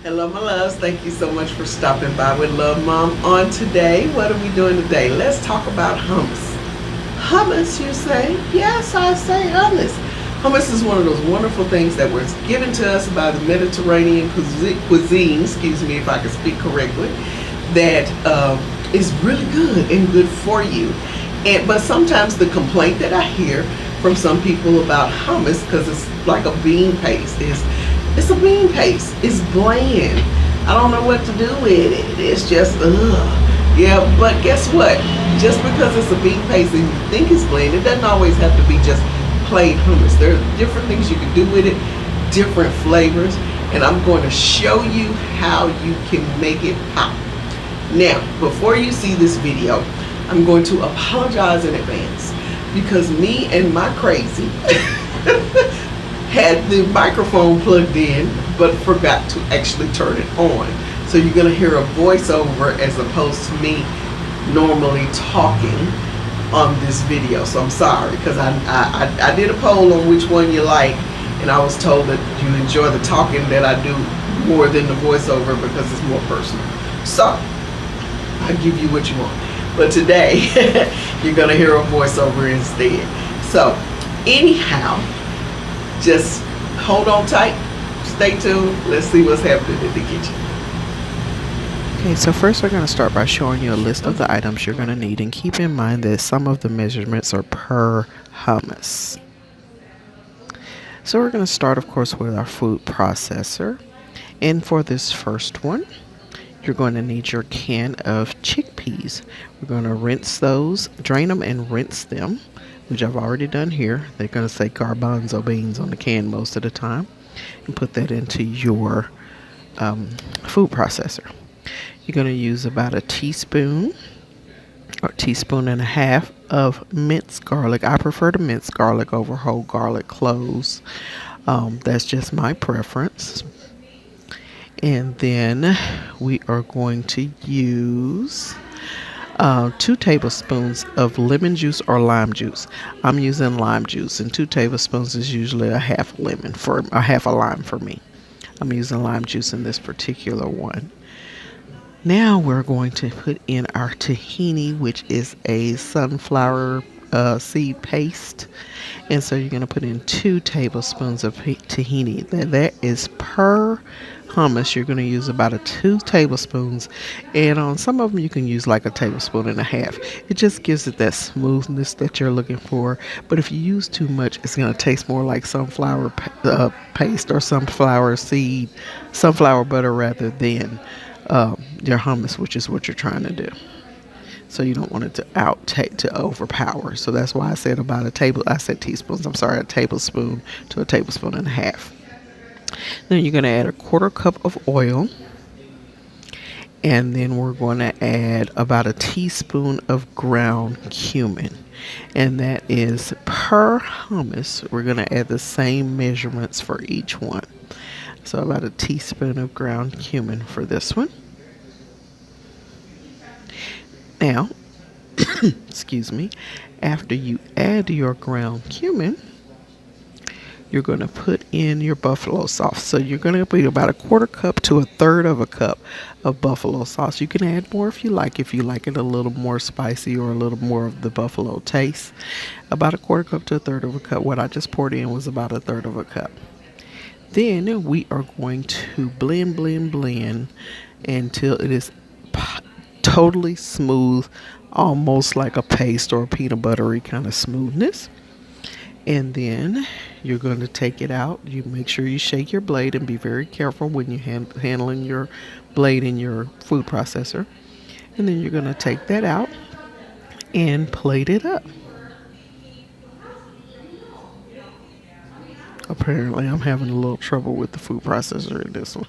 Hello, my loves. Thank you so much for stopping by with Love Mom on today. What are we doing today? Let's talk about hummus. Hummus, you say? Yes, I say hummus. Hummus is one of those wonderful things that was given to us by the Mediterranean cuisine, excuse me if I can speak correctly, that is really good and good for you. But sometimes the complaint that I hear from some people about hummus, because it's like a bean paste, is it's a bean paste. It's bland. I don't know what to do with it. It's just, ugh. Yeah, but guess what? Just because it's a bean paste and you think it's bland, it doesn't always have to be just plain hummus. There are different things you can do with it, different flavors, and I'm going to show you how you can make it pop. Now, before you see this video, I'm going to apologize in advance because me and my crazy had the microphone plugged in but forgot to actually turn it on. So you're going to hear a voiceover as opposed to me normally talking on this video. So I'm sorry because I did a poll on which one you like, and I was told that you enjoy the talking that I do more than the voiceover because it's more personal. So I give you what you want. But today you're going to hear a voiceover instead. So anyhow, just hold on tight, stay tuned, let's see what's happening in the kitchen. Okay, so first we're going to start by showing you a list of the items you're going to need, and keep in mind that some of the measurements are per hummus. So we're going to start, of course, with our food processor. And for this first one, you're going to need your can of chickpeas. We're going to rinse those, drain them and rinse them, which I've already done here. They're going to say garbanzo beans on the can most of the time. And put that into your food processor. You're going to use about a teaspoon or teaspoon and a half of minced garlic. I prefer to mince garlic over whole garlic cloves. That's just my preference. And then we are going to use 2 tablespoons of lemon juice or lime juice. I'm using lime juice, and 2 tablespoons is usually a half lemon for a half a lime for me. I'm using lime juice in this particular one. Now we're going to put in our tahini, which is a sunflower seed paste. And so you're going to put in 2 tablespoons of tahini. That is per hummus. You're going to use about 2 tablespoons. And on some of them you can use like a tablespoon and a half. It just gives it that smoothness that you're looking for. But if you use too much, it's going to taste more like sunflower paste or sunflower butter rather than your hummus, which is what you're trying to do. So you don't want it to overpower. So that's why I said teaspoons. I'm sorry, a tablespoon to a tablespoon and a half. Then you're going to add a 1/4 cup of oil. And then we're going to add about a teaspoon of ground cumin. And that is per hummus. We're going to add the same measurements for each one. So about a teaspoon of ground cumin for this one. Now, excuse me, after you add your ground cumin, you're going to put in your buffalo sauce. So you're going to put about a 1/4 cup to a 1/3 of a cup of buffalo sauce. You can add more if you like it a little more spicy or a little more of the buffalo taste. About a 1/4 cup to a 1/3 of a cup. What I just poured in was about a 1/3 of a cup. Then we are going to blend until it is totally smooth, almost like a paste or a peanut buttery kind of smoothness. And then you're going to take it out. You make sure you shake your blade and be very careful when you're handling your blade in your food processor. And then you're going to take that out and plate it up. Apparently, I'm having a little trouble with the food processor in this one.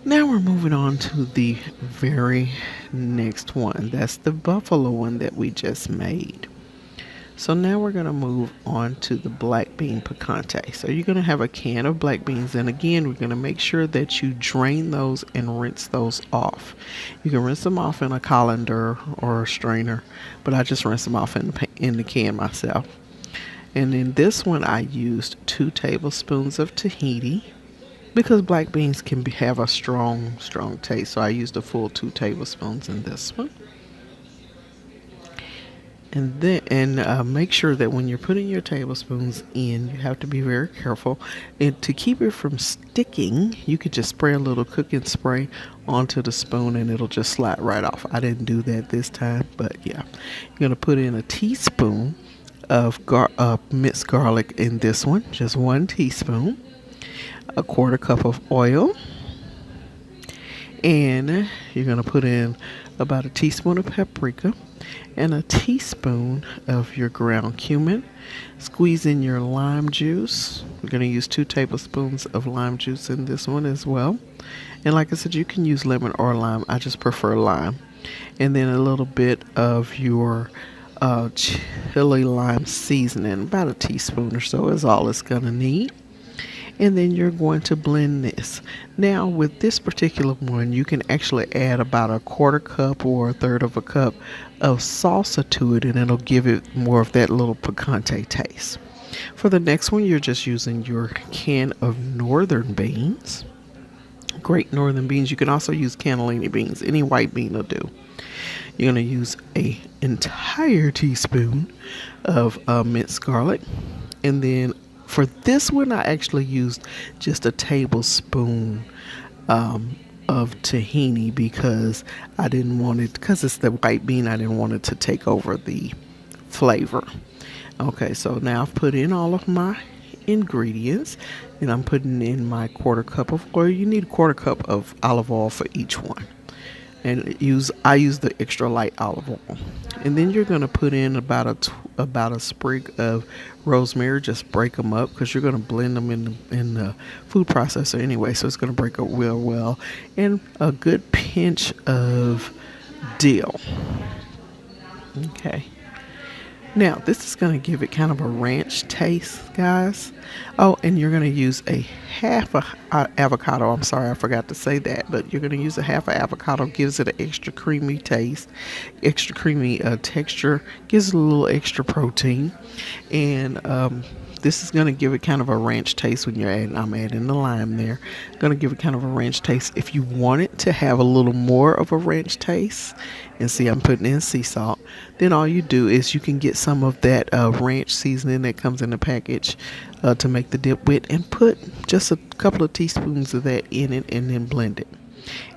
Now we're moving on to the very next one. That's the buffalo one that we just made. So now we're going to move on to the black bean picante. So you're going to have a can of black beans, and again, we're going to make sure that you drain those and rinse those off. You can rinse them off in a colander or a strainer, but I just rinse them off in the can myself. And in this one, I used 2 tablespoons of tahini, because black beans can have a strong taste. So I used a full 2 tablespoons in this one. And then make sure that when you're putting your tablespoons in, you have to be very careful. And to keep it from sticking, you could just spray a little cooking spray onto the spoon and it'll just slide right off. I didn't do that this time, but yeah. You're going to put in a teaspoon of minced garlic in this one, just 1 teaspoon, a 1/4 cup of oil, and you're going to put in about a teaspoon of paprika and a teaspoon of your ground cumin. Squeeze in your lime juice. We're going to use 2 tablespoons of lime juice in this one as well. And like I said, you can use lemon or lime. I just prefer lime. And then a little bit of your chili lime seasoning. About a teaspoon or so is all it's going to need. And then you're going to blend this. Now with this particular one, you can actually add about a 1/4 cup or 1/3 of a cup of salsa to it, and it'll give it more of that little picante taste. For the next one, you're just using your can of northern beans. Great northern beans. You can also use cannellini beans. Any white bean will do. You're going to use an entire teaspoon of minced garlic, and then for this one, I actually used just a tablespoon of tahini because I didn't want it, because it's the white bean, I didn't want it to take over the flavor. Okay, so now I've put in all of my ingredients, and I'm putting in my 1/4 cup of oil. You need a 1/4 cup of olive oil for each one. And I use the extra light olive oil. And then you're going to put in about a sprig of rosemary. Just break them up because you're going to blend them in the food processor anyway, so it's going to break up real well. And a good pinch of dill. Okay. Now, this is going to give it kind of a ranch taste, guys. Oh, and you're going to use a half avocado. I'm sorry, I forgot to say that. But you're going to use a half avocado. Gives it an extra creamy taste, extra creamy texture. Gives it a little extra protein. And this is going to give it kind of a ranch taste when you're adding. I'm adding the lime there. Going to give it kind of a ranch taste. If you want it to have a little more of a ranch taste, and see, I'm putting in sea salt, then all you do is you can get some of that ranch seasoning that comes in the package to make the dip with, and put just a couple of teaspoons of that in it, and then blend it.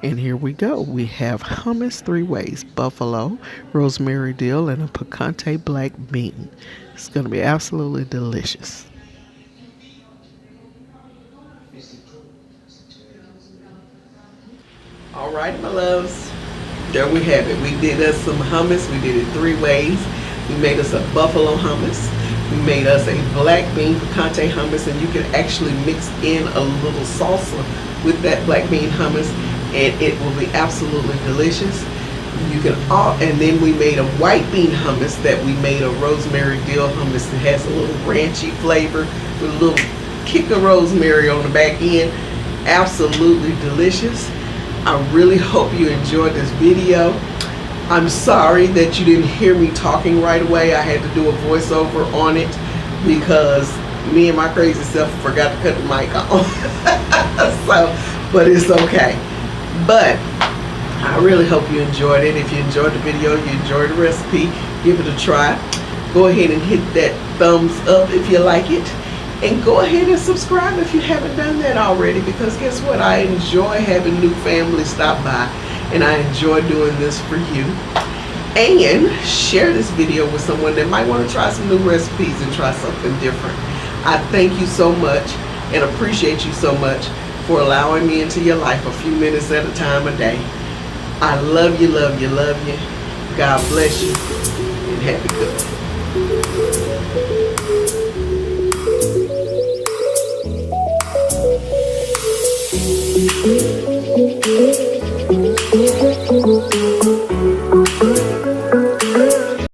And here we go. We have hummus 3 ways: buffalo, rosemary dill, and a picante black bean. It's going to be absolutely delicious. All right, my loves. There we have it. We did us some hummus. We did it 3 ways. We made us a buffalo hummus. We made us a black bean picante hummus, and you can actually mix in a little salsa with that black bean hummus, and it will be absolutely delicious. You can and then we made a white bean hummus that we made a rosemary dill hummus that has a little ranchy flavor with a little kick of rosemary on the back end. Absolutely delicious. I really hope you enjoyed this video. I'm sorry that you didn't hear me talking right away. I had to do a voiceover on it because me and my crazy self forgot to cut the mic on. But it's okay. But I really hope you enjoyed it. If you enjoyed the video, you enjoyed the recipe, give it a try. Go ahead and hit that thumbs up if you like it. And go ahead and subscribe if you haven't done that already, because guess what? I enjoy having new family stop by, and I enjoy doing this for you. And share this video with someone that might want to try some new recipes and try something different. I thank you so much and appreciate you so much for allowing me into your life a few minutes at a time a day. I love you, love you, love you. God bless you, and happy cooking.